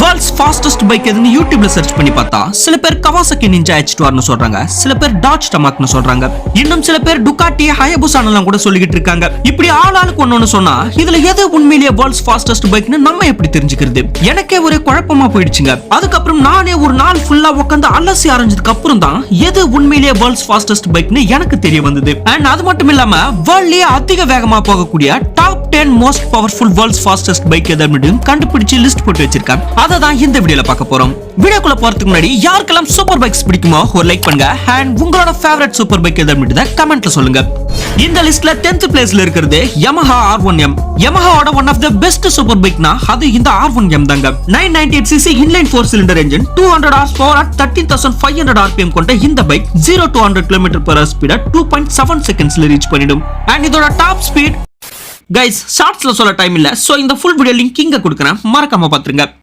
World's fastest bike எதுன்னு யூடியூப்ல search பண்ணி பார்த்தா சில பேர் கவாசகி நிஞ்சா H2R சொல்றாங்க, சில பேர் டாட்ஜ் டமாக்னு சொல்றாங்க, இன்னும் சில பேர் டுகாட்டி ஹயபுசானெல்லாம் கூட சொல்லிக்கிட்டு இருக்காங்க. இப்படி ஆளாளுக்கு ஒன்னொன்னு சொன்னா இதுல எது உண்மையிலேயே வேர்ல்ட்ஸ் ஃபாஸ்டஸ்ட் பைக்னு நம்ம எப்படி தெரிஞ்சுக்கிறது? எனக்கே ஒரே குழப்பமா போயிடுச்சுங்க. அதுக்கப்புறம் நானே ஒரு நாள் ஃபுல்லா உட்காந்து அலசி ஆரஞ்சதுக்கு அப்புறம் தான் எது உண்மையிலேயே வேர்ல்ட்ஸ் ஃபாஸ்டஸ்ட் பைக்னு எனக்கு தெரிய வந்தது. அண்ட் அது மட்டும் இல்லாம வேர்ல்ட்லயே அதிக வேகமா போகக்கூடிய top 10 most powerful world's fastest bike எதுன்னு கண்டுபிடிச்சு லிஸ்ட் போட்டு வச்சிருக்காங்க. அதை தான் இந்த வீடியோல பார்க்க போறோம். வீடியோக்குள்ள போறதுக்கு முன்னாடி யாருக்கெல்லாம் சூப்பர் பைக்ஸ் பிடிக்குமோ ஒரு லைக் பண்ணுங்க. அண்ட் உங்களோட ஃபேவரட் சூப்பர் பைக் எதுன்னு கமெண்ட்ல சொல்லுங்க. இந்த லிஸ்ட்ல 10th பிளேஸ்ல இருக்கிறது Yamaha R1M. Yamahaவோட one of the best super பைக்னா அது இந்த R1M தாங்க. 998cc inline 4 cylinder engine 200 horsepower at 13,500 rpm கொண்ட இந்த பைக் 0 to 100 km/h ஸ்பீட 2.7 செகண்ட்ஸ்ல ரீச் பண்ணிடும். அண்ட் இதோட டாப் ஸ்பீட் கைஸ் ஷார்ட்ஸ்ல சொல்ல டைம் இல்ல, சோ இந்த ஃபுல் வீடியோ லிங்க் இங்க கொடுக்கறேன், மறக்காம பாத்துருங்க.